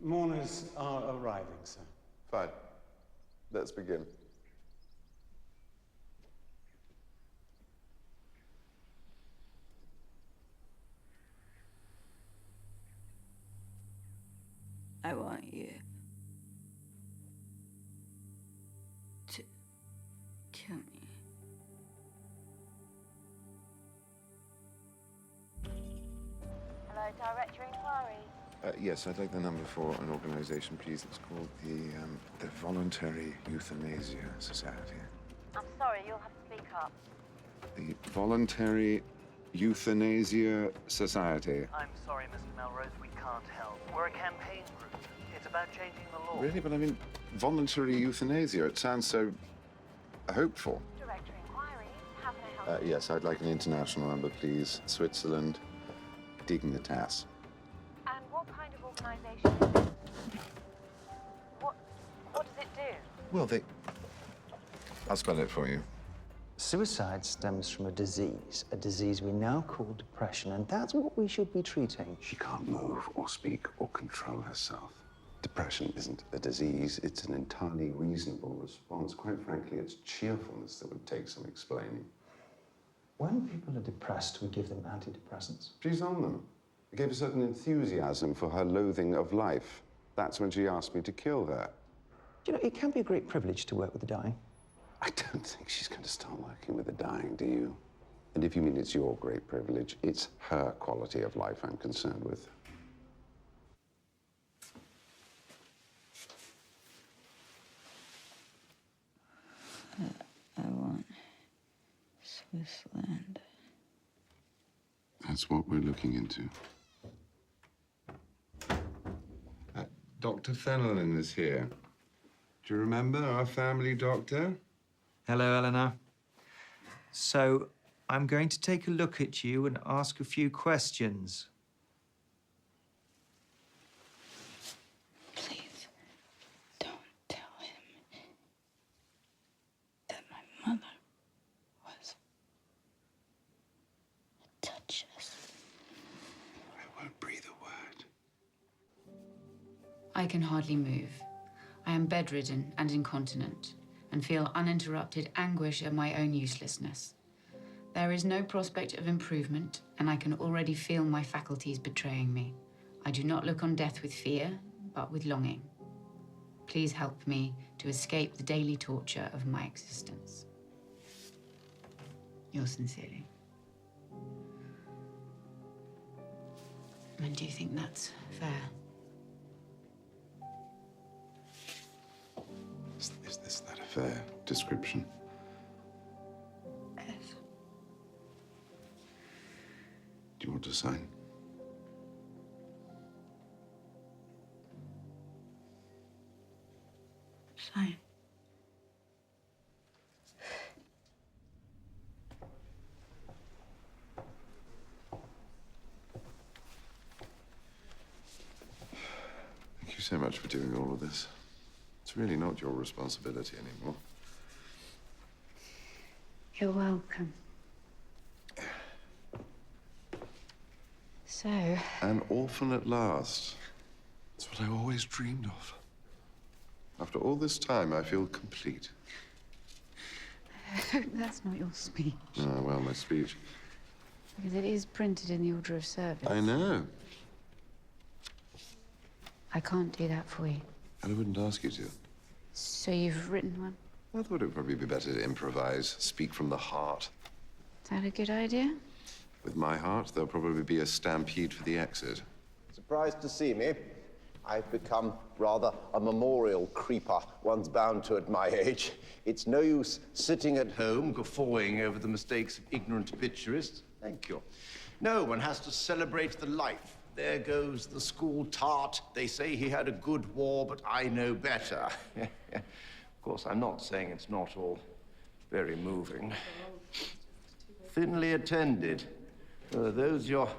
Mourners are arriving, sir. Fine. Let's begin. I want you to kill me. Hello, Director Inquiries. Yes, I'd like the number for an organization, please. It's called the Voluntary Euthanasia Society. I'm sorry, you'll have to speak up. The Voluntary Euthanasia Society. I'm sorry, Mr. Melrose, we can't help. We're a campaign group. It's about changing the law. Really? But I mean, voluntary euthanasia, it sounds so hopeful. Director Inquiries, how can I help you? Yes, I'd like an international number, please. Switzerland, Dignitas. And what kind of organization is it? What does it do? Well, I'll spell it for you. Suicide stems from a disease we now call depression, and that's what we should be treating. She can't move or speak or control herself. Depression isn't a disease, it's an entirely reasonable response. Quite frankly, it's cheerfulness that would take some explaining. When people are depressed, we give them antidepressants. She's on them. I gave a certain enthusiasm for her loathing of life. That's when she asked me to kill her. You know, it can be a great privilege to work with the dying. I don't think she's going to start working with the dying, do you? And if you mean it's your great privilege, it's her quality of life I'm concerned with. I want Switzerland. That's what we're looking into. Dr. Fenelon is here. Do you remember our family doctor? Hello, Eleanor. So, I'm going to take a look at you and ask a few questions. Please, don't tell him that my mother was a duchess. I won't breathe a word. I can hardly move. I am bedridden and incontinent, and feel uninterrupted anguish at my own uselessness. There is no prospect of improvement, and I can already feel my faculties betraying me. I do not look on death with fear, but with longing. Please help me to escape the daily torture of my existence. Yours sincerely. And do you think that's fair? Is that a fair description? Yes. Do you want to sign? Sign. Thank you so much for doing all of this. It's really not your responsibility anymore. You're welcome. So... An orphan at last. It's what I always dreamed of. After all this time, I feel complete. I hope that's not your speech. Ah, well, my speech. Because it is printed in the order of service. I know. I can't do that for you. And I wouldn't ask you to. So you've written one? I thought it would probably be better to improvise, speak from the heart. Is that a good idea? With my heart, there'll probably be a stampede for the exit. Surprised to see me? I've become rather a memorial creeper. One's bound to at my age. It's no use sitting at home guffawing over the mistakes of ignorant obituarists. Thank you. No, one has to celebrate the life. There goes the school tart. They say he had a good war, but I know better. Of course, I'm not saying it's not all very moving. Thinly attended. Are those your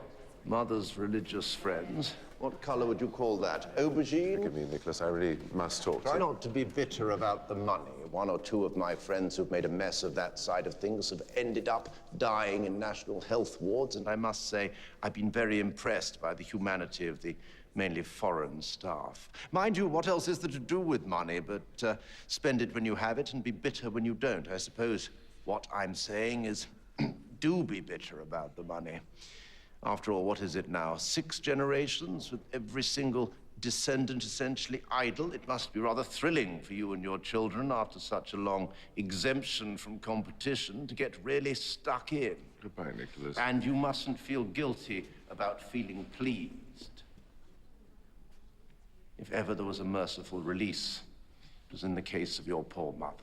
mother's religious friends? What color would you call that? Aubergine? Forgive me, Nicholas, I really must talk to you. Try not to be bitter about the money. One or two of my friends who've made a mess of that side of things have ended up dying in national health wards, and I must say I've been very impressed by the humanity of the mainly foreign staff. Mind you, what else is there to do with money but spend it when you have it and be bitter when you don't? I suppose what I'm saying is do be bitter about the money. After all, what is it now? 6 generations with every single descendant essentially idle? It must be rather thrilling for you and your children after such a long exemption from competition to get really stuck in. Goodbye, Nicholas. And you mustn't feel guilty about feeling pleased. If ever there was a merciful release, it was in the case of your poor mother.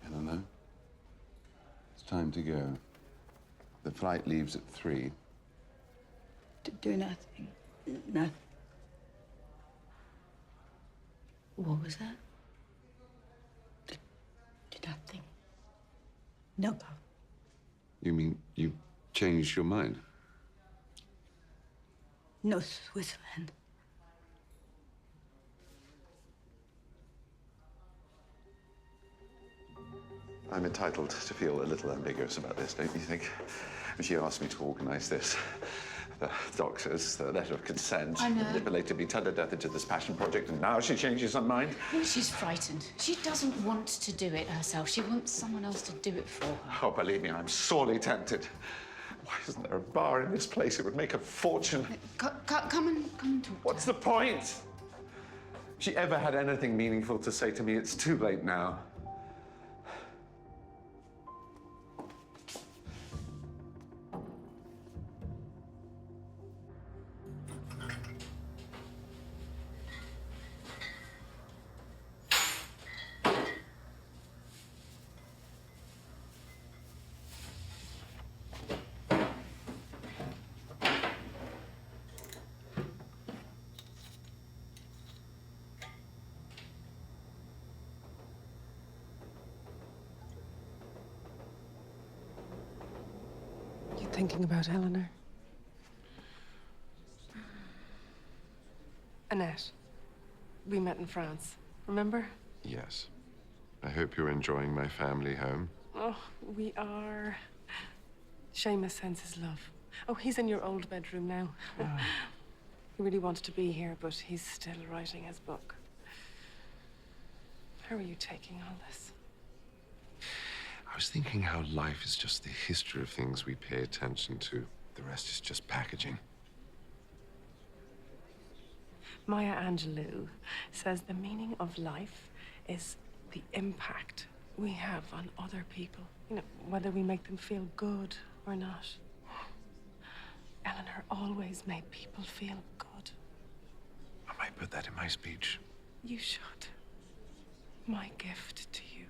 Eleanor, it's time to go. The flight leaves at 3. Do nothing. Nothing. What was that? Do nothing. No, Papa. You mean you changed your mind? No Switzerland. I'm entitled to feel a little ambiguous about this, don't you think? She asked me to organize this. The doctors, the letter of consent, I know. manipulated me to death into this passion project, and now she changes her mind? Well, she's frightened. She doesn't want to do it herself. She wants someone else to do it for her. Oh, believe me, I'm sorely tempted. Why isn't there a bar in this place? It would make a fortune. Come and talk. What's the point? If she ever had anything meaningful to say to me, it's too late now. Thinking about Eleanor. Annette, we met in France, remember? Yes. I hope you're enjoying my family home. Oh, we are. Seamus sends his love. Oh, he's in your old bedroom now. He really wanted to be here, but he's still writing his book. How are you taking all this? I was thinking how life is just the history of things we pay attention to. The rest is just packaging. Maya Angelou says the meaning of life is the impact we have on other people. You know, whether we make them feel good or not. Eleanor always made people feel good. I might put that in my speech. You should. My gift to you.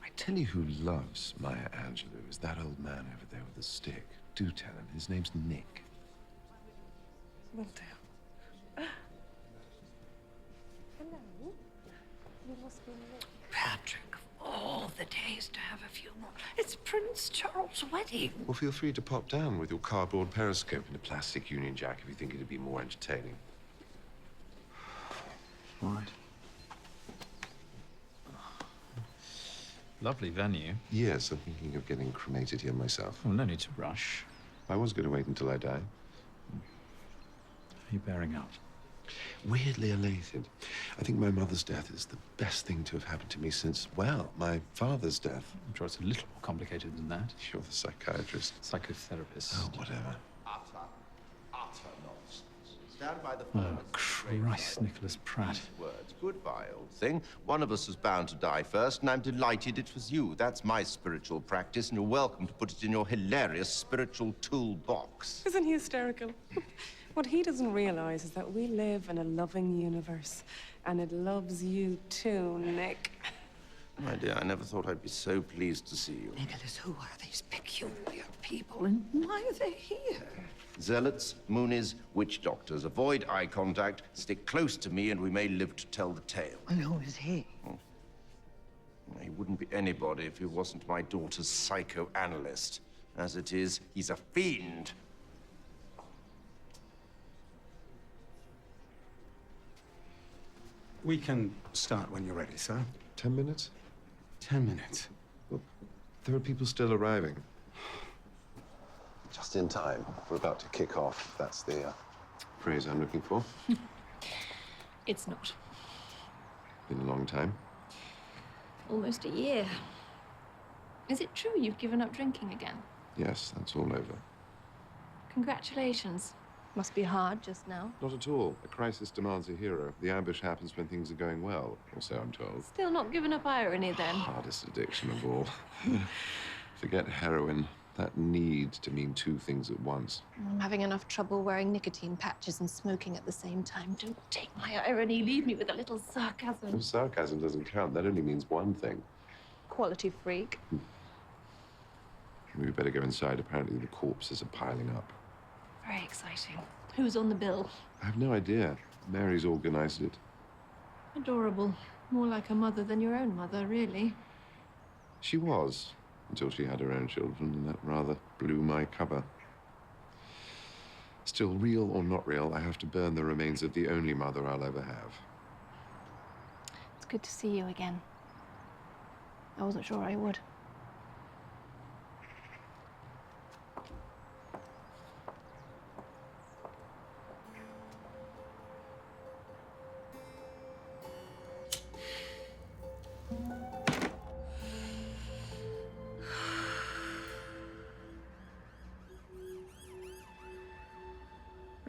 I tell you who loves Maya Angelou is that old man over there with the stick. Do tell him. His name's Nick. Will do. Hello. You must be Nick. Patrick, of all the days to have a funeral, it's Prince Charles' wedding. Well, feel free to pop down with your cardboard periscope and a plastic Union Jack if you think it'd be more entertaining. Right. Lovely venue. Yes, I'm thinking of getting cremated here myself. Well, no need to rush. I was going to wait until I die. Are you bearing up? Weirdly elated. I think my mother's death is the best thing to have happened to me since, well, my father's death. I'm sure it's a little more complicated than that. You're the psychiatrist. Psychotherapist. Oh, whatever. Utter nonsense. Stand by the Oh, fire. Christ, Nicholas Pratt. Words. Goodbye, old thing. One of us was bound to die first, and I'm delighted it was you. That's my spiritual practice, and you're welcome to put it in your hilarious spiritual toolbox. Isn't he hysterical? What he doesn't realize is that we live in a loving universe, and it loves you too, Nick. My dear, I never thought I'd be so pleased to see you. Nicholas, who are these peculiar people, and why are they here? Zealots, Moonies, witch doctors. Avoid eye contact, stick close to me, and we may live to tell the tale. And who is he? He wouldn't be anybody if he wasn't my daughter's psychoanalyst. As it is, he's a fiend. We can start when you're ready, sir. 10 minutes? 10 minutes. Well, there are people still arriving. Just in time. We're about to kick off. That's the phrase I'm looking for. It's not. Been a long time. Almost a year. Is it true you've given up drinking again? Yes, that's all over. Congratulations. Must be hard just now. Not at all. A crisis demands a hero. The ambush happens when things are going well, or so I'm told. Still not giving up irony, then? Hardest addiction of all. Forget heroin. That need to mean two things at once. I'm having enough trouble wearing nicotine patches and smoking at the same time. Don't take my irony. Leave me with a little sarcasm. Oh, sarcasm doesn't count. That only means one thing. Quality freak. We better go inside. Apparently the corpses are piling up. Very exciting. Who's on the bill? I have no idea. Mary's organized it. Adorable. More like a mother than your own mother, really. She was, until she had her own children, and that rather blew my cover. Still, real or not real, I have to burn the remains of the only mother I'll ever have. It's good to see you again. I wasn't sure I would.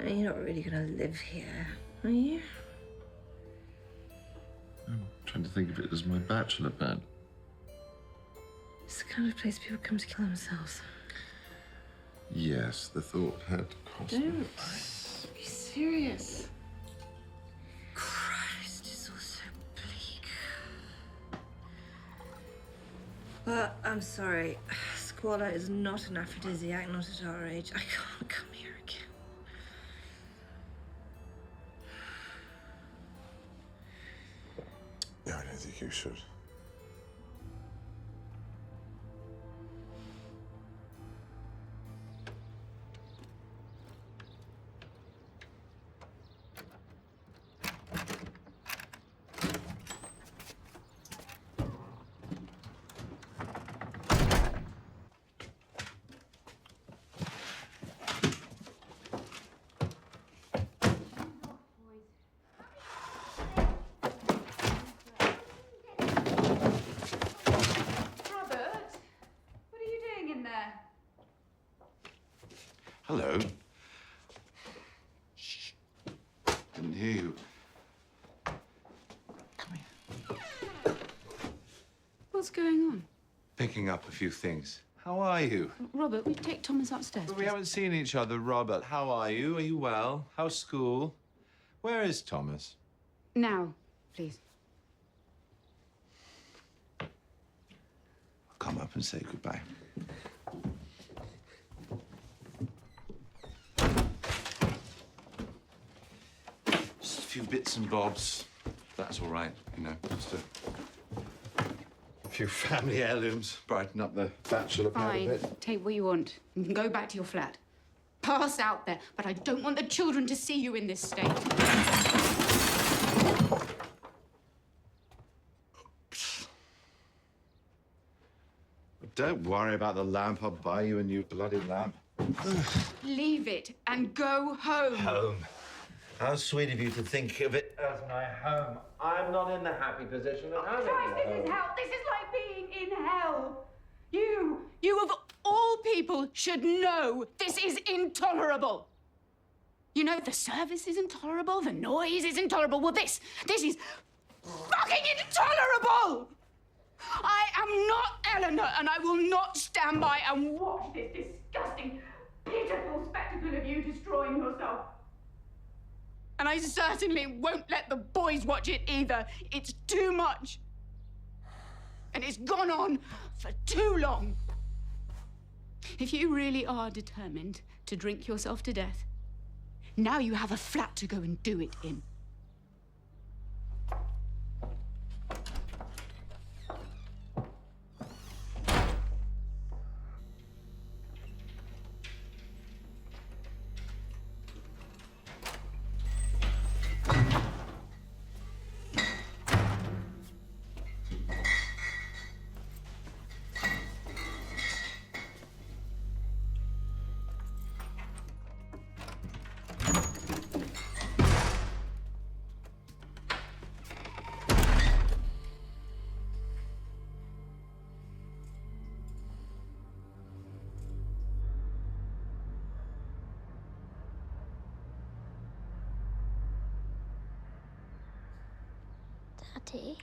You're not really gonna live here, are you? I'm trying to think of it as my bachelor pad. It's the kind of place people come to kill themselves. Yes, the thought had cost me. Don't be serious. Christ, it's all so bleak. But I'm sorry. Squalor is not an aphrodisiac, not at our age. I can't come here again. No, I don't think you should. Hello. Shh. Didn't hear you. Come here. What's going on? Picking up a few things. How are you? Robert, we take Thomas upstairs. But we haven't seen each other, Robert. How are you? Are you well? How's school? Where is Thomas? Now, please. I'll come up and say goodbye. Just a few bits and bobs. That's all right, you know, just a few family heirlooms. Brighten up the bachelor pad a bit. Fine. Take what you want. You can go back to your flat. Pass out there, but I don't want the children to see you in this state. Don't worry about the lamp. I'll buy you a new bloody lamp. Leave it and go home. Home. How sweet of you to think of it as my home. I'm not in the happy position of having Christ, a this home. is hell. This is like being in hell. You of all people should know this is intolerable. You know, the service is intolerable, the noise is intolerable. Well, this is fucking intolerable! I am not Eleanor, and I will not stand by and watch this disgusting, pitiful spectacle of you destroying yourself. And I certainly won't let the boys watch it either. It's too much. And it's gone on for too long. If you really are determined to drink yourself to death, now you have a flat to go and do it in. Daddy.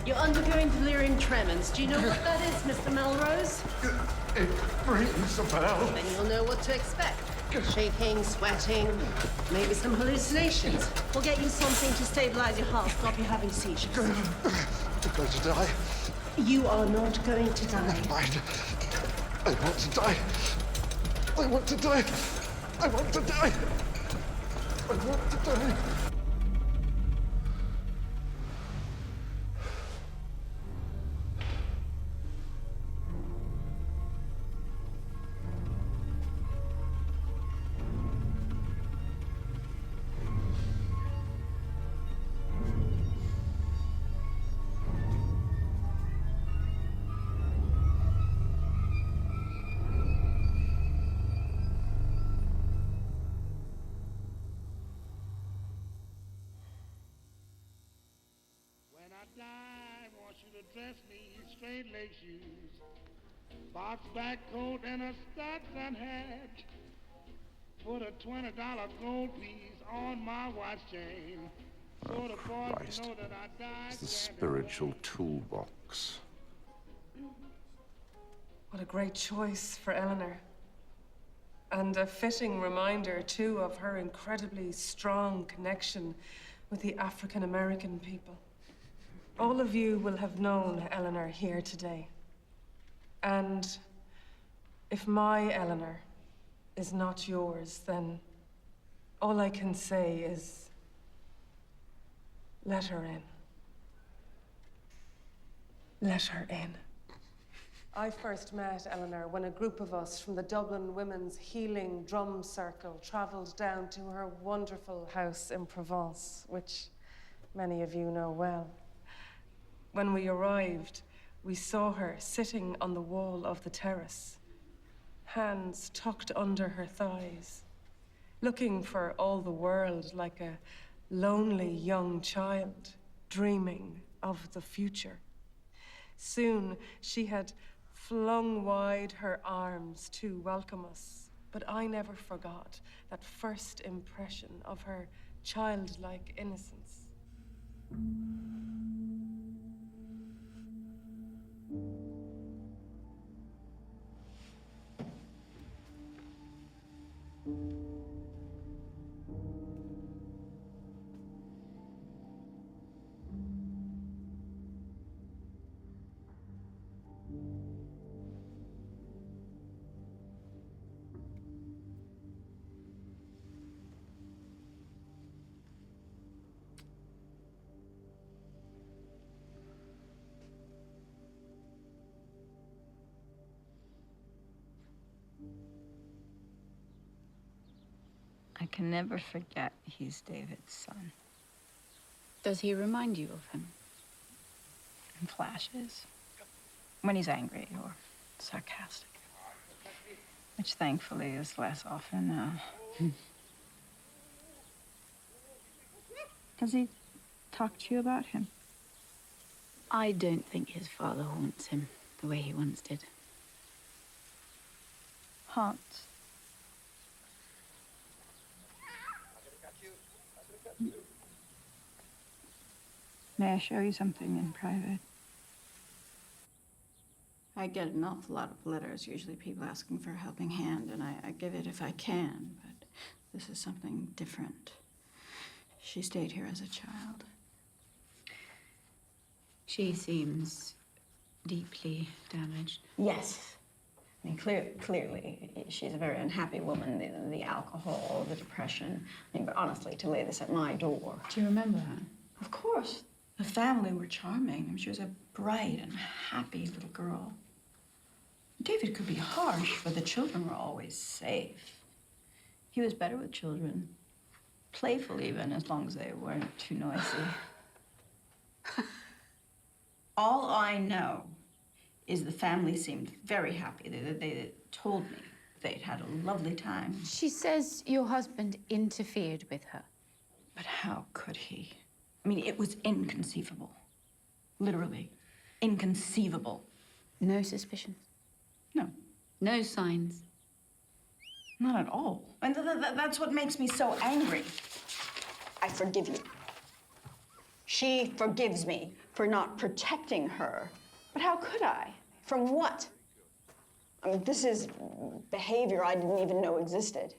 You're undergoing delirium tremens. Do you know what that is, Mr. Melrose? It rings a bell. Then you'll know what to expect. Shaking, sweating, maybe some hallucinations. We'll get you something to stabilize your heart, stop you having seizures. I'm going to die. You are not going to die. Never mind. I want to die. I want to die. I want to die. I want to die. Dress me in straight leg shoes, box back coat and a Stetson hat. Put a $20 gold piece on my watch chain, so the boys Christ. know that I died. It's the spiritual toolbox. What a great choice for Eleanor. And a fitting reminder, too, of her incredibly strong connection with the African American people. All of you will have known Eleanor here today. And if my Eleanor is not yours, then all I can say is let her in. Let her in. I first met Eleanor when a group of us from the Dublin Women's Healing Drum Circle traveled down to her wonderful house in Provence, which many of you know well. When we arrived, we saw her sitting on the wall of the terrace, hands tucked under her thighs, looking for all the world like a lonely young child dreaming of the future. Soon, she had flung wide her arms to welcome us, but I never forgot that first impression of her childlike innocence. I can never forget he's David's son. Does he remind you of him? In flashes. When he's angry or sarcastic. Which thankfully is less often now. Does he talk to you about him? I don't think his father haunts him the way he once did. Haunts? May I show you something in private? I get an awful lot of letters, usually people asking for a helping hand, and I give it if I can, but this is something different. She stayed here as a child. She seems deeply damaged. Yes. I mean, clearly, she's a very unhappy woman. The alcohol, the depression. I mean, but honestly, to lay this at my door. Do you remember her? Of course. The family were charming. I mean, she was a bright and happy little girl. David could be harsh, but the children were always safe. He was better with children. Playful even, as long as they weren't too noisy. All I know is the family seemed very happy. They told me they'd had a lovely time. She says your husband interfered with her. But how could he? I mean, it was inconceivable. Literally, inconceivable. No suspicions? No. No signs? Not at all. And that's what makes me so angry. I forgive you. She forgives me for not protecting her. But how could I? From what? I mean, this is behavior I didn't even know existed.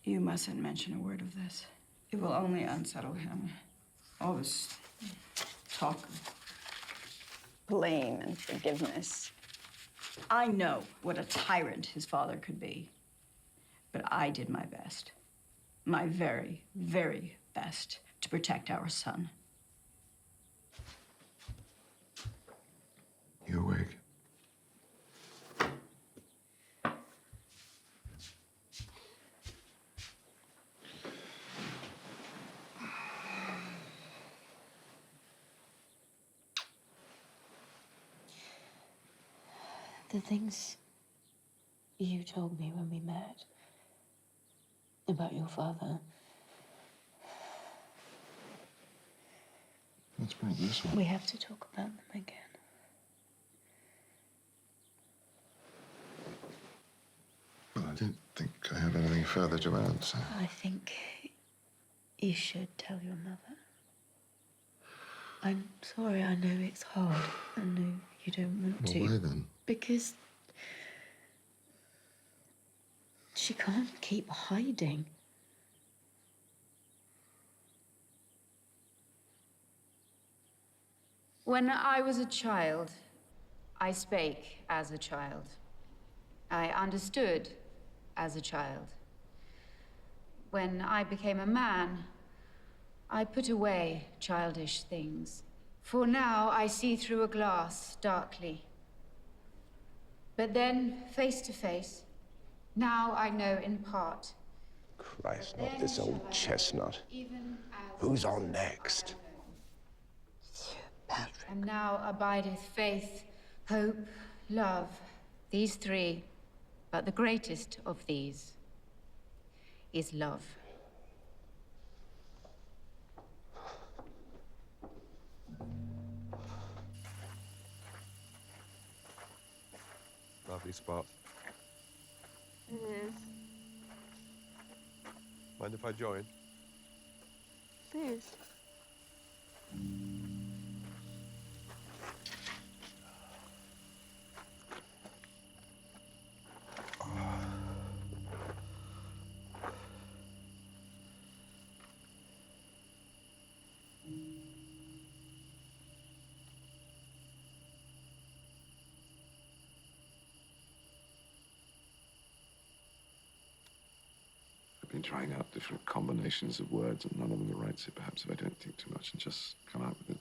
You mustn't mention a word of this. It will only unsettle him. All this talk of blame and forgiveness. I know what a tyrant his father could be. But I did my best. My very, very best to protect our son. You awake? The things you told me when we met about your father. Let's bring this one. We have to talk about them again. Well, I don't think I have anything further to add, so... I think you should tell your mother. I'm sorry, I know it's hard. I know you don't want to. Well, why then? Because she can't keep hiding. When I was a child, I spake as a child. I understood as a child. When I became a man, I put away childish things. For now I see through a glass darkly. But then, face to face, now I know in part. Christ, not this old chestnut. Who's on next? And now abideth faith, hope, love, these three. But the greatest of these is love. Lovely spot. It is. Mind if I join? Please. I've been trying out different combinations of words, and none of them are right, so perhaps if I don't think too much and just come out with it.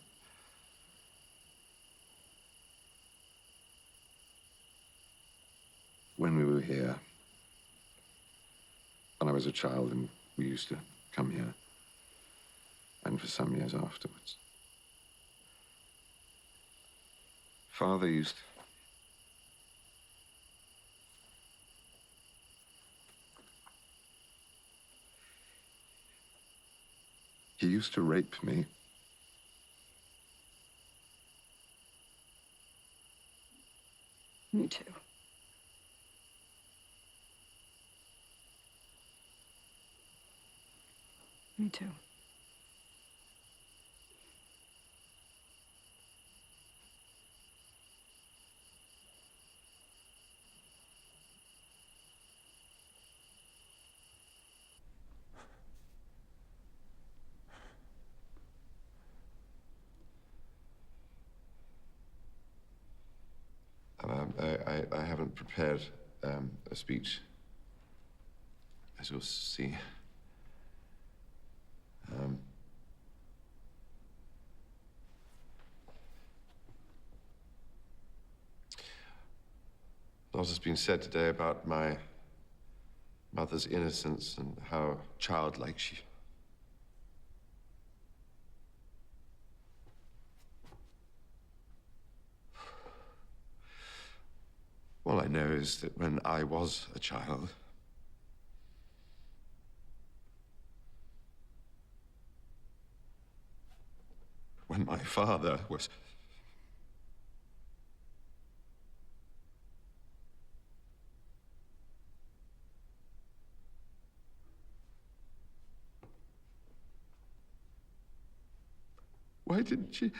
When we were here, when I was a child, and we used to come here, and for some years afterwards, Father used to... He used to rape me. Me too. Me too. I haven't prepared a speech, as you'll see. A lot has been said today about my mother's innocence and how childlike she... All I know is that when I was a child, when my father was... Why didn't she...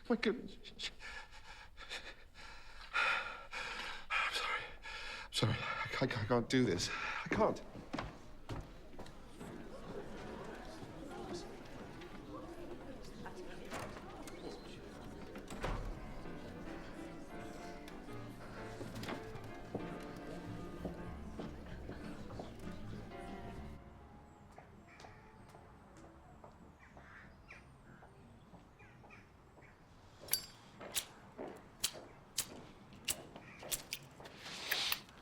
Why couldn't she... I'm sorry. I can't do this. I can't.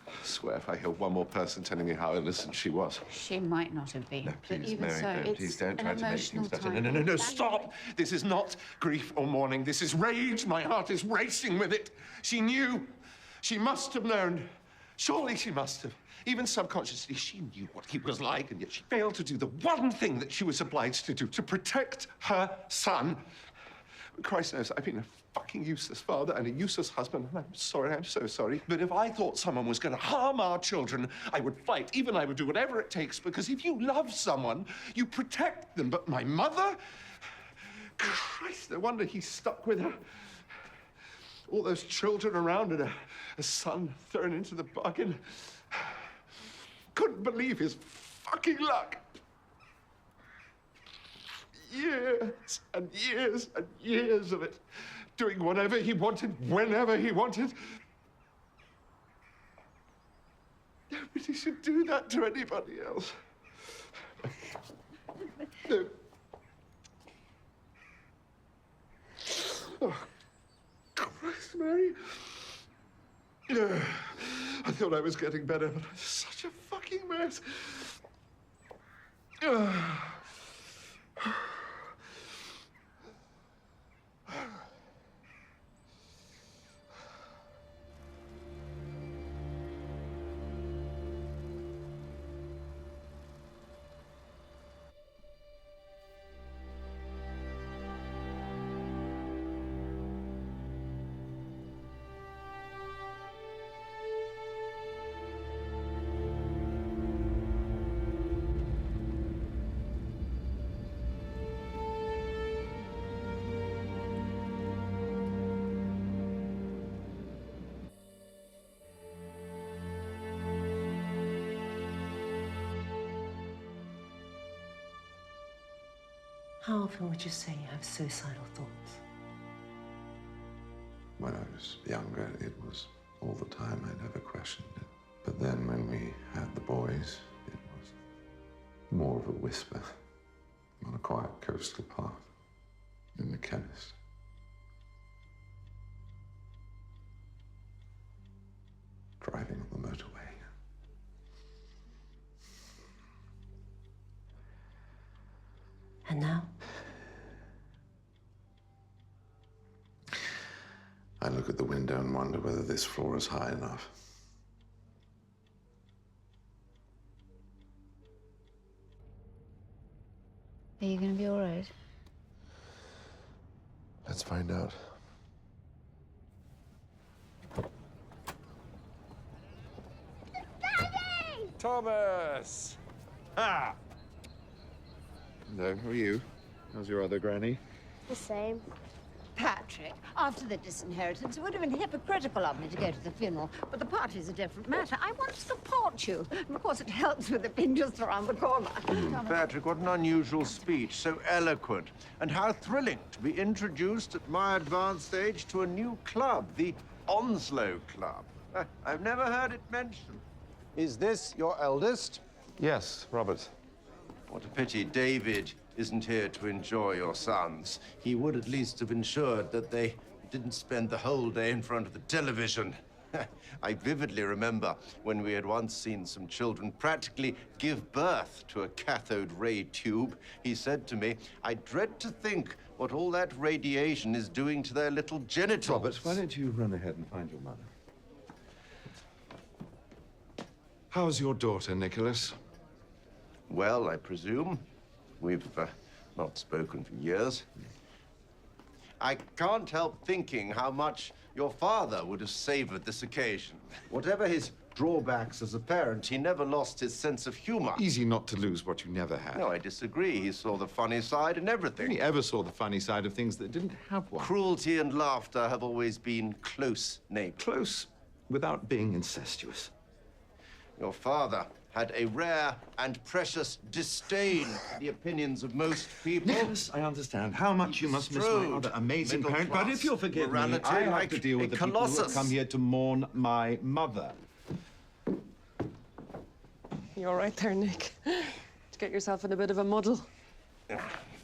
I swear, if I hear one more person telling me how innocent she was. She might not have been. No, but please, even Mary, so, don't. it's Please don't an try to make emotional things better. time. No, Stop! This is not grief or mourning. This is rage. My heart is racing with it. She knew. She must have known. Surely she must have. Even subconsciously, she knew what he was like, and yet she failed to do the one thing that she was obliged to do, to protect her son. Christ knows, I've been a fucking useless father and a useless husband, and I'm sorry, I'm so sorry. But if I thought someone was going to harm our children, I would fight. Even I would do whatever it takes, because if you love someone, you protect them. But my mother? Christ, no wonder he's stuck with her. All those children around and a son thrown into the bargain. Couldn't believe his fucking luck. Years and years and years of it. Doing whatever he wanted, whenever he wanted. Nobody should do that to anybody else. No. Oh, Christ, Mary. I thought I was getting better, but I'm such a fucking mess. How often would you say you have suicidal thoughts? When I was younger, it was all the time. I never questioned it. But then when we had the boys, it was more of a whisper on a quiet coastal path in the chemist. Driving on the motorway. And now? I look at the window and wonder whether this floor is high enough. Are you going to be all right? Let's find out. Daddy! Thomas! Ah! Hello, how are you? How's your other granny? The same. Patrick, after the disinheritance, it would have been hypocritical of me to go to the funeral, but the party's a different matter. I want to support you. And of course, it helps with the pin just around the corner. Patrick, what an unusual speech, so eloquent. And how thrilling to be introduced at my advanced age to a new club, the Onslow Club. I've never heard it mentioned. Is this your eldest? Yes, Robert. What a pity David isn't here to enjoy your sons. He would at least have ensured that they didn't spend the whole day in front of the television. I vividly remember when we had once seen some children practically give birth to a cathode ray tube. He said to me, "I dread to think what all that radiation is doing to their little genitals." Robert, why don't you run ahead and find your mother? How's your daughter, Nicholas? Well, I presume. We've not spoken for years. I can't help thinking how much your father would have savored this occasion. Whatever his drawbacks as a parent, he never lost his sense of humor. Easy not to lose what you never had. No, I disagree. He saw the funny side in everything. He ever saw the funny side of things that didn't have one. Cruelty and laughter have always been close neighbors. Close without being incestuous. Your father had a rare and precious disdain for the opinions of most people. Yes, I understand how much you must miss my other amazing parent, but if you'll forgive me, morality I have like to deal with a the people who have colossus. come here to mourn my mother. You all right there, Nick? To get yourself in a bit of a muddle.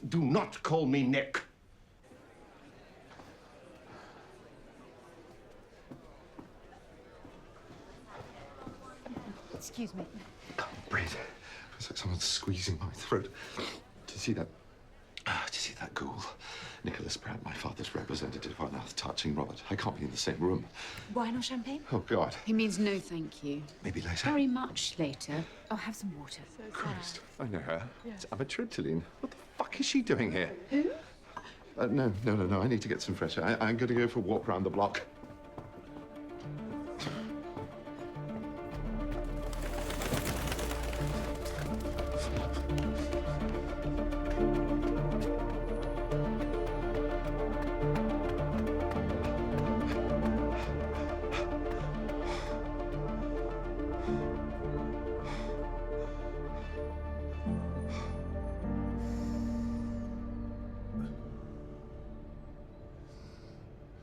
Do not call me Nick. Excuse me. Breathe. It's like someone's squeezing my throat. Do you see that? Do you see that ghoul? Nicholas Pratt, my father's representative on earth, touching Robert. I can't be in the same room. Why not champagne? Oh, God. He means no thank you. Maybe later. Very much later. Oh, have some water. Christ. I know her. It's amitriptyline. What the fuck is she doing here? Who? No. I need to get some fresh air. I'm going to go for a walk around the block.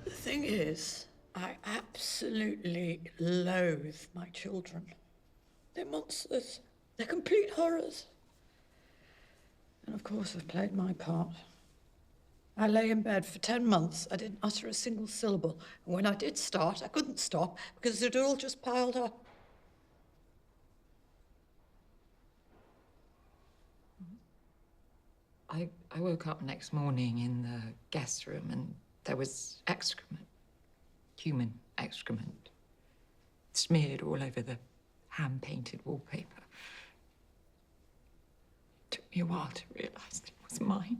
The thing is, I absolutely loathe my children. They're monsters. They're complete horrors. And of course, I've played my part. I lay in bed for 10 months. I didn't utter a single syllable. And when I did start, I couldn't stop because it all just piled up. I woke up next morning in the guest room and there was excrement, human excrement, smeared all over the hand-painted wallpaper. It took me a while to realise it was mine.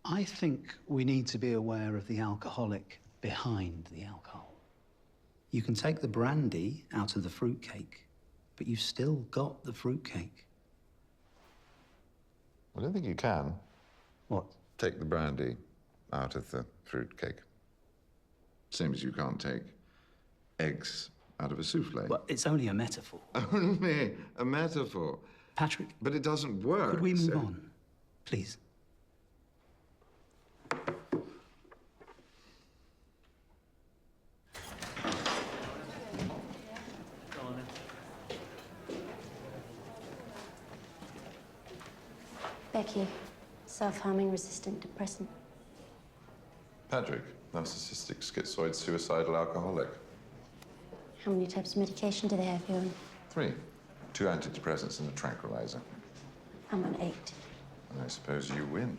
I think we need to be aware of the alcoholic behind the alcohol. You can take the brandy out of the fruitcake, but you've still got the fruitcake. I don't think you can. What? Take the brandy out of the fruitcake. Same as you can't take eggs out of a souffle. Well, it's only a metaphor. Only a metaphor. Patrick. But it doesn't work. Could we move on, please? Becky, self-harming resistant depressant. Patrick, narcissistic, schizoid, suicidal alcoholic. How many types of medication do they have you on? 3. 2 antidepressants and a tranquilizer. I'm on 8. And I suppose you win.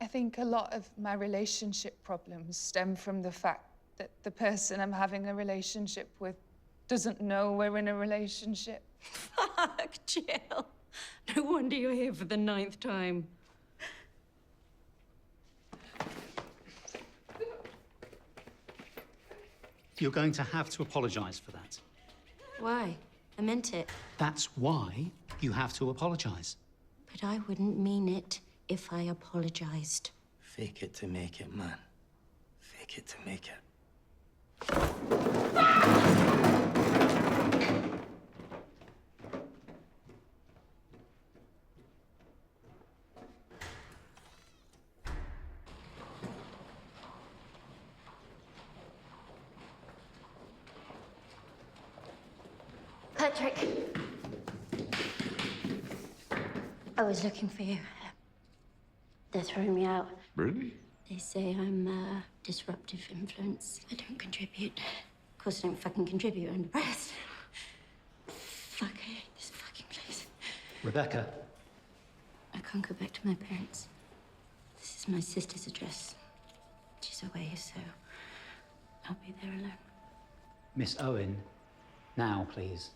I think a lot of my relationship problems stem from the fact that the person I'm having a relationship with doesn't know we're in a relationship. Fuck, Jill. No wonder you're here for the 9th time. You're going to have to apologise for that. Why? I meant it. That's why you have to apologise. But I wouldn't mean it if I apologized. Fake it to make it, man. Fake it to make it. Patrick. I was looking for you. They're throwing me out. Really? They say I'm a disruptive influence. I don't contribute. Of course, I don't fucking contribute. I'm depressed. Fuck, I hate this fucking place. Rebecca. I can't go back to my parents. This is my sister's address. She's away, so I'll be there alone. Miss Owen, now, please.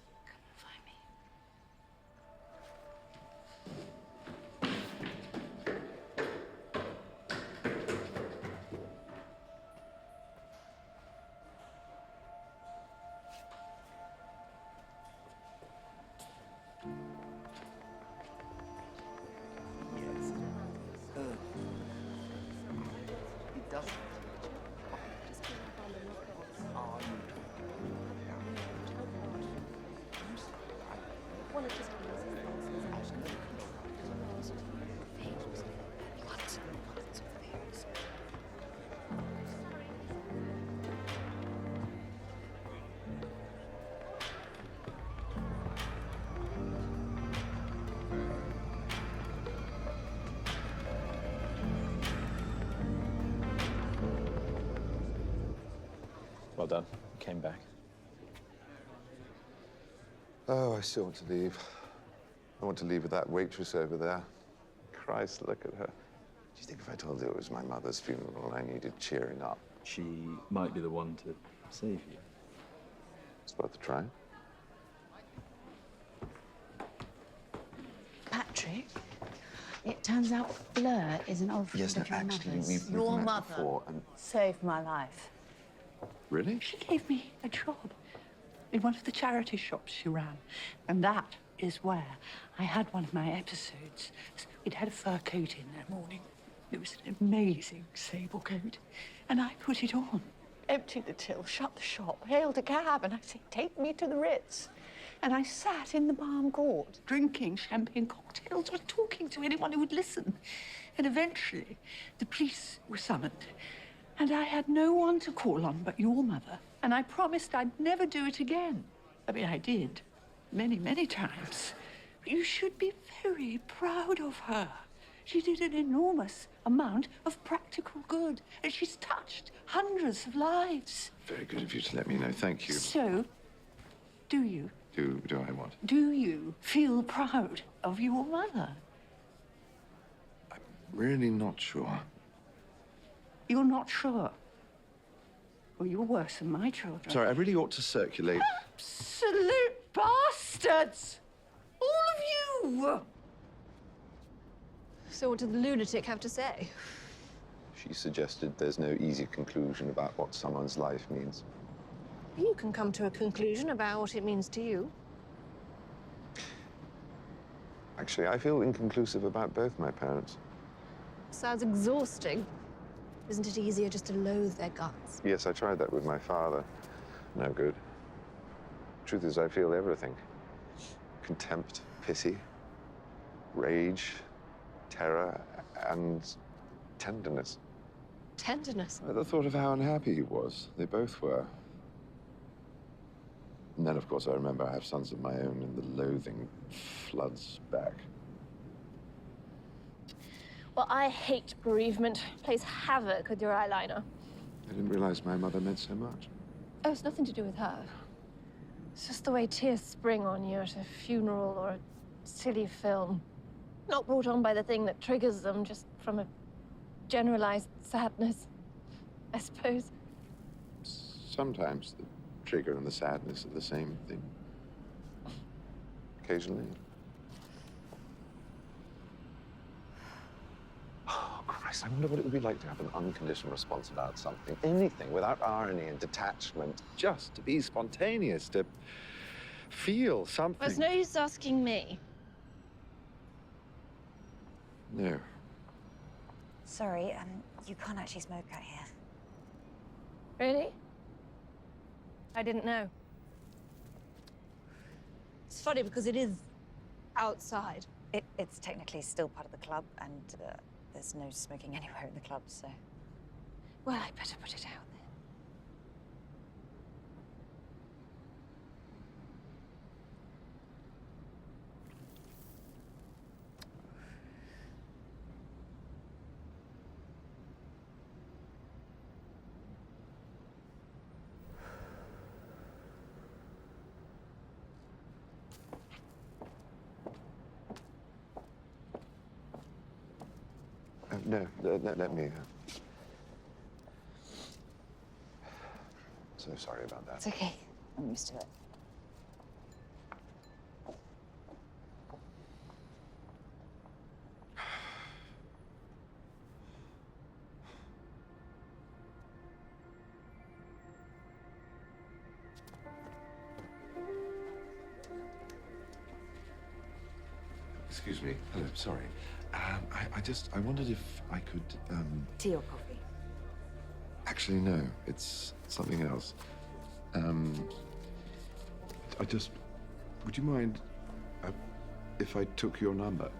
Well done. You came back. Oh, I still want to leave. I want to leave with that waitress over there. Christ, look at her. Do you think if I told her it was my mother's funeral and I needed cheering up? She might be the one to save you. It's worth a try. Patrick, it turns out Fleur is an old friend Yes, no, of your actually, mother's. we've Your met mother before, and... saved my life. Really? She gave me a job in one of the charity shops she ran. And that is where I had one of my episodes. We'd had a fur coat in that morning. It was an amazing sable coat. And I put it on, emptied the till, shut the shop, hailed a cab, and I said, take me to the Ritz. And I sat in the Palm Court, drinking champagne cocktails or talking to anyone who would listen. And eventually, the police were summoned. And I had no one to call on but your mother. And I promised I'd never do it again. I mean, I did. Many, many times. But you should be very proud of her. She did an enormous amount of practical good. And she's touched hundreds of lives. Very good of you to let me know. Thank you. So, do you? Do I what? Do you feel proud of your mother? Really not sure. You're not sure? Well, you're worse than my children. Sorry, I really ought to circulate. Absolute bastards! All of you! So what did the lunatic have to say? She suggested there's no easy conclusion about what someone's life means. You can come to a conclusion about what it means to you. Actually, I feel inconclusive about both my parents. Sounds exhausting. Isn't it easier just to loathe their guts? Yes, I tried that with my father. No good. Truth is, I feel everything. Contempt, pity, rage, terror, and tenderness. Tenderness? At the thought of how unhappy he was. They both were. And then, of course, I remember I have sons of my own, and the loathing floods back. Well, I hate bereavement. Plays havoc with your eyeliner. I didn't realize my mother meant so much. Oh, it's nothing to do with her. It's just the way tears spring on you at a funeral or a silly film. Not brought on by the thing that triggers them, just from a generalized sadness, I suppose. Sometimes the trigger and the sadness are the same thing. Occasionally. Oh, Christ. Christ, I wonder what it would be like to have an unconditional response about something. Anything, without irony and detachment. Just to be spontaneous, to feel something. There's no use asking me. No. Sorry, you can't actually smoke out here. Really? I didn't know. It's funny because it is outside. It's technically still part of the club, and there's no smoking anywhere in the club, so... Well, I better put it out then. No, let me... So sorry about that. It's okay. I'm used to it. Excuse me. Hello, sorry. I wondered if I could, Tea or coffee? Actually, no. It's something else. Would you mind if I took your number?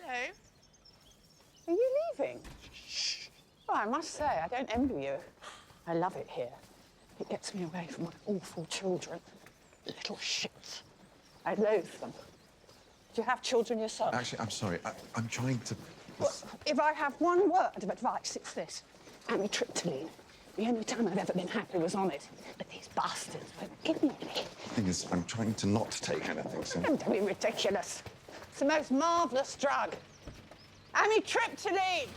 Hello. Are you leaving? Well, I must say, I don't envy you. I love it here. It gets me away from my awful children. Little shits. I loathe them. Do you have children yourself? Actually, I'm sorry. I'm trying to... Well, if I have one word of advice, it's this. Amitriptyline. The only time I've ever been happy was on it. But these bastards won't give me any. The thing is, I'm trying to not take anything, so... Don't be ridiculous. It's the most marvelous drug. Amitriptyline!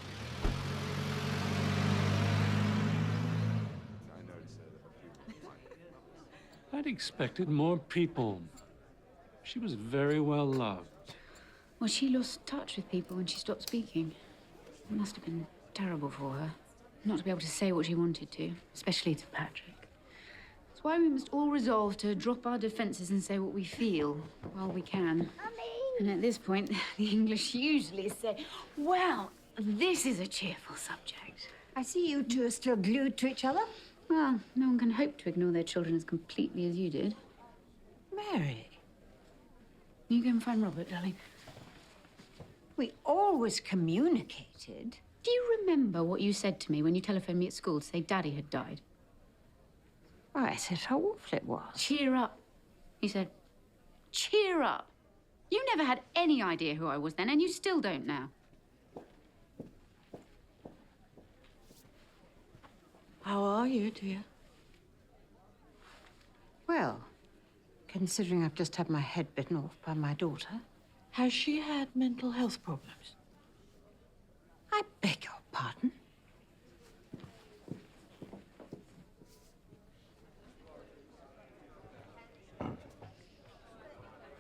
I'd expected more people. She was very well loved. Well, she lost touch with people when she stopped speaking. It must have been terrible for her, not to be able to say what she wanted to, especially to Patrick. That's why we must all resolve to drop our defences and say what we feel while we can. And at this point, the English usually say, well, this is a cheerful subject. I see you two are still glued to each other. Well, no one can hope to ignore their children as completely as you did. Mary. You go and find Robert, darling. We always communicated. Do you remember what you said to me when you telephoned me at school to say Daddy had died? Oh, I said how awful it was. Cheer up. You said, cheer up. You never had any idea who I was then, and you still don't now. How are you, dear? Well, considering I've just had my head bitten off by my daughter. Has she had mental health problems? I beg your pardon?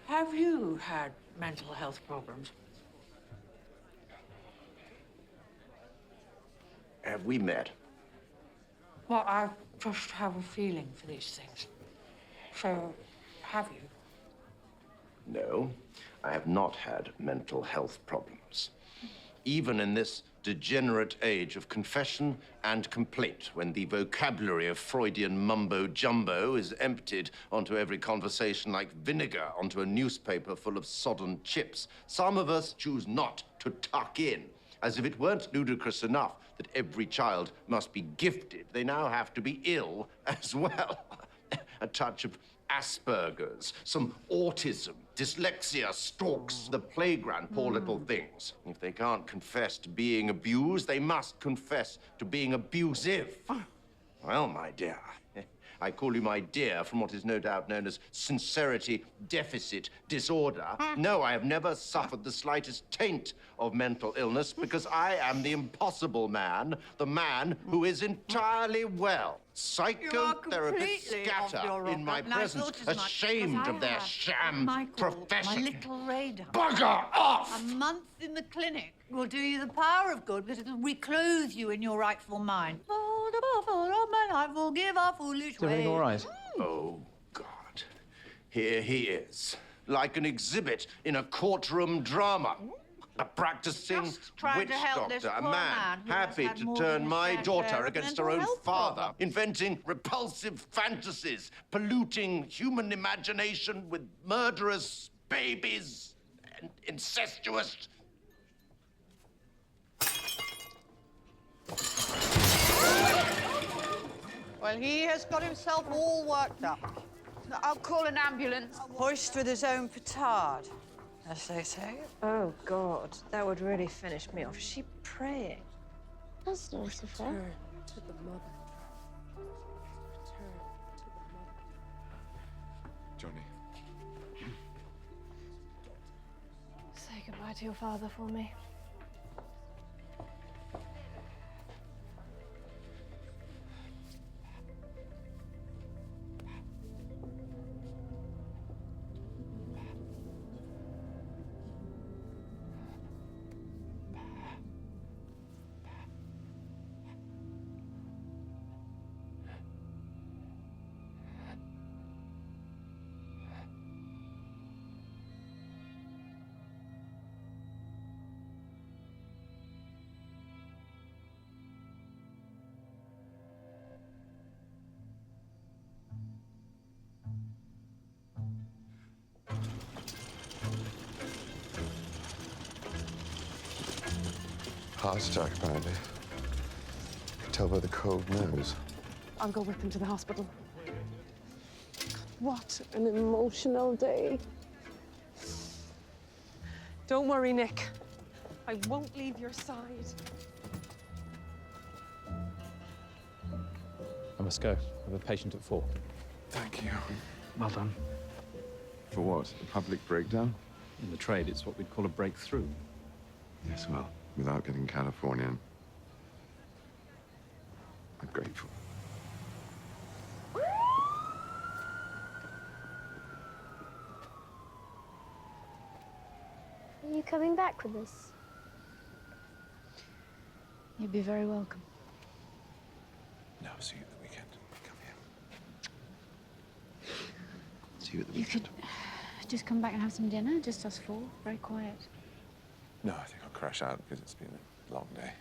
Have you had mental health problems? Have we met? Well, I just have a feeling for these things. So, have you? No, I have not had mental health problems. Even in this degenerate age of confession and complaint, when the vocabulary of Freudian mumbo-jumbo is emptied onto every conversation like vinegar onto a newspaper full of sodden chips, some of us choose not to tuck in. As if it weren't ludicrous enough that every child must be gifted, they now have to be ill as well. A touch of Asperger's, some autism, Dyslexia stalks the playground, poor little things. If they can't confess to being abused, they must confess to being abusive. Well, my dear, I call you my dear from what is no doubt known as sincerity deficit disorder. No, I have never suffered the slightest taint of mental illness because I am the impossible man, the man who is entirely well. Psychotherapists scatter in my presence, ashamed of their sham profession. My little radar. Bugger off! A month in the clinic will do you the power of good because it'll reclothe you in your rightful mind. I forgive our foolish Is everything all right? Oh, God. Here he is, like an exhibit in a courtroom drama. A practicing Just trying witch to help this doctor, a poor man man who has happy had to more turn than his my fair daughter share of against mental her own health father, problems. inventing repulsive fantasies, polluting human imagination with murderous babies and incestuous. Well, he has got himself all worked up. I'll call an ambulance. Hoist with his own petard, as they say. Oh, God, that would really finish me off. Is she praying? That's nice of her. Return to the mother. Return to the mother. Johnny. Say goodbye to your father for me. Heart attack, apparently. Can tell by the cold nose. I'll go with him to the hospital. What an emotional day. Don't worry, Nick. I won't leave your side. I must go. I have a patient at 4. Thank you. Well done. For what? A public breakdown? In the trade, it's what we'd call a breakthrough. Yes, well, without getting Californian. I'm grateful. Are you coming back with us? You'd be very welcome. No, see you at the weekend. Come here. See you at the weekend. Just come back and have some dinner, just us 4, very quiet. No, I think I'll crash out because it's been a long day.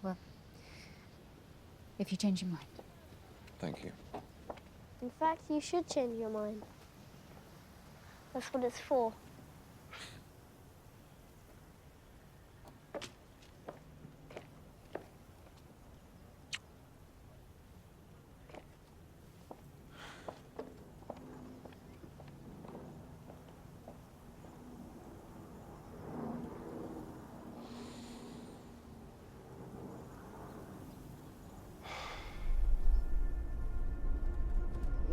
Well, if you change your mind. Thank you. In fact, you should change your mind. That's what it's for.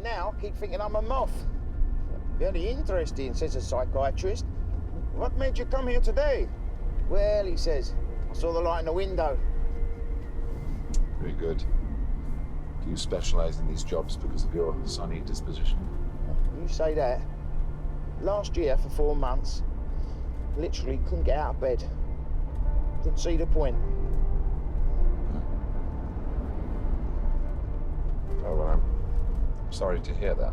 Now, keep thinking I'm a moth. Very interesting, says a psychiatrist. What made you come here today? Well, he says, I saw the light in the window. Very good. Do you specialize in these jobs because of your sunny disposition? You say that. Last year, for 4 months, literally couldn't get out of bed. Didn't see the point. Oh, well, I'm sorry to hear that.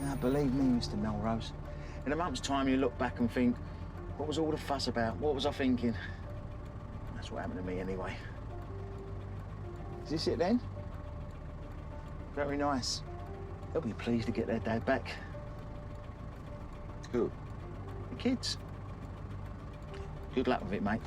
Now, believe me, Mr. Melrose, in a month's time you look back and think, what was all the fuss about? What was I thinking? That's what happened to me anyway. Is this it then? Very nice. They'll be pleased to get their dad back. Who? The kids. Good luck with it, mate.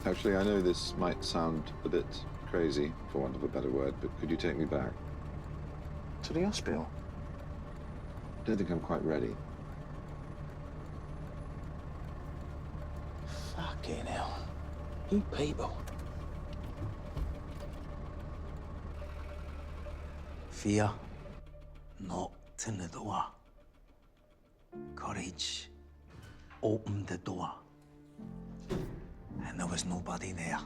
Actually, I know this might sound a bit crazy, for want of a better word, but could you take me back? To the hospital? I don't think I'm quite ready. Fucking hell. You people. Fear, knocked on the door. Courage, opened the door. And there was nobody there.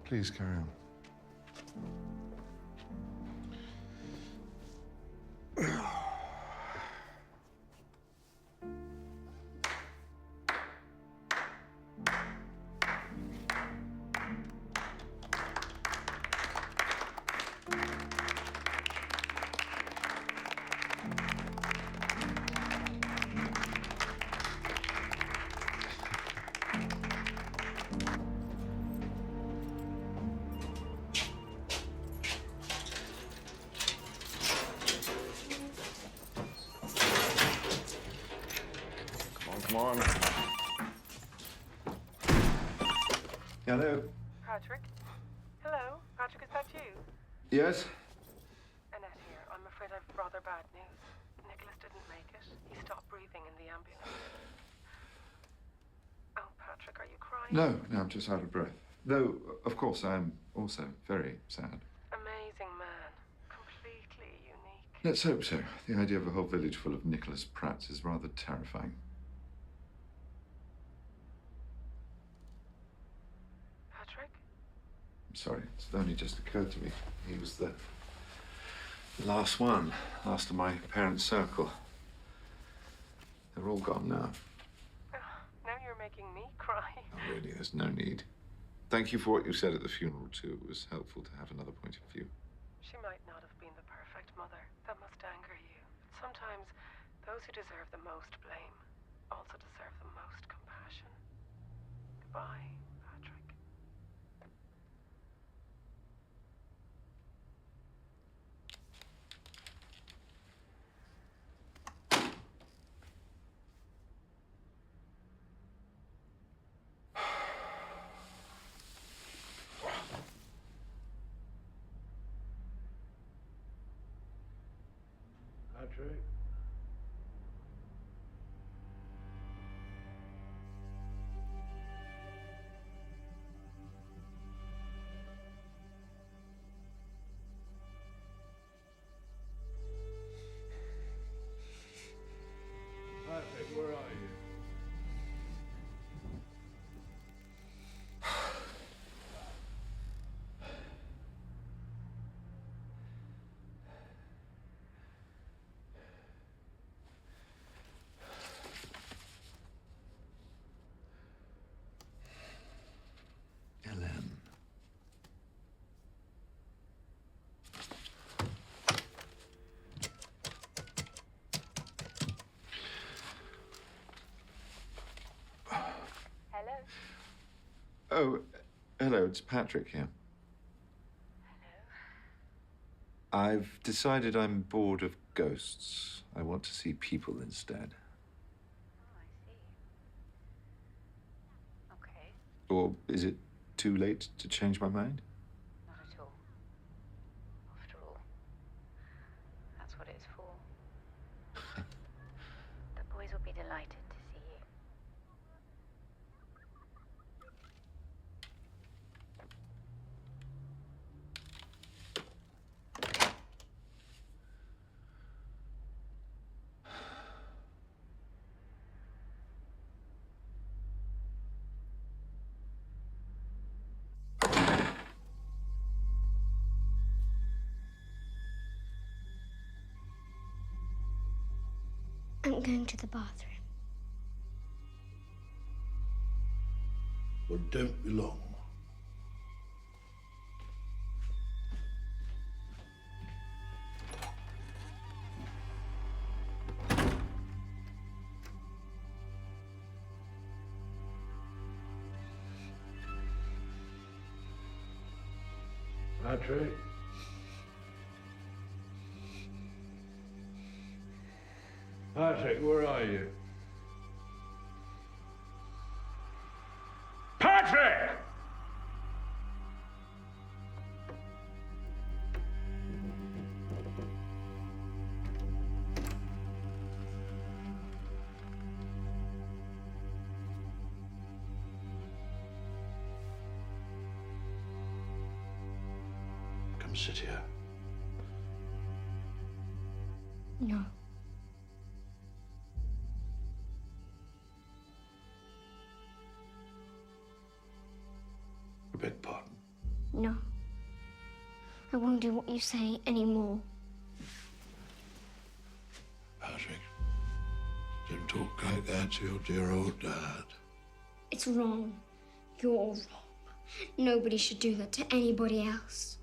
Please carry on. Come on. Hello. Patrick? Hello? Patrick, is that you? Yes? Annette here. I'm afraid I've rather bad news. Nicholas didn't make it. He stopped breathing in the ambulance. Oh, Patrick, are you crying? No, I'm just out of breath. Though, of course, I'm also very sad. Amazing man. Completely unique. Let's hope so. The idea of a whole village full of Nicholas Pratts is rather terrifying. Patrick? I'm sorry, it's only just occurred to me. He was the last one, last of my parents' circle. They're all gone now. Now you're making me cry. Oh, really, there's no need. Thank you for what you said at the funeral, too. It was helpful to have another point of view. She might not have been the perfect mother. That must anger you. But sometimes those who deserve the most blame also deserve the most compassion. Goodbye, Patrick. Patrick? Patrick, where are you? Ellen. Hello? Oh, hello, it's Patrick here. I've decided I'm bored of ghosts. I want to see people instead. Okay, Or is it too late to change my mind? not at all. After all, that's what it's for. The boys will be delighted to see you. I'm going to the bathroom. Well, don't be long. Patrick? Patrick, where are you? Patrick! Come sit here. No. I beg pardon. No. I won't do what you say anymore. Patrick, don't talk like that to your dear old dad. It's wrong. You're wrong. Nobody should do that to anybody else.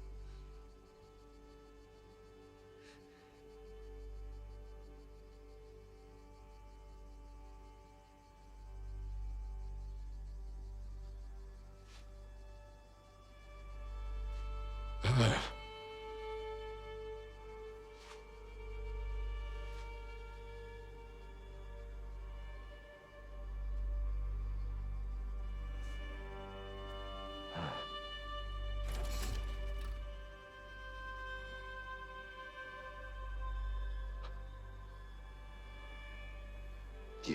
Yeah.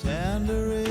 Tender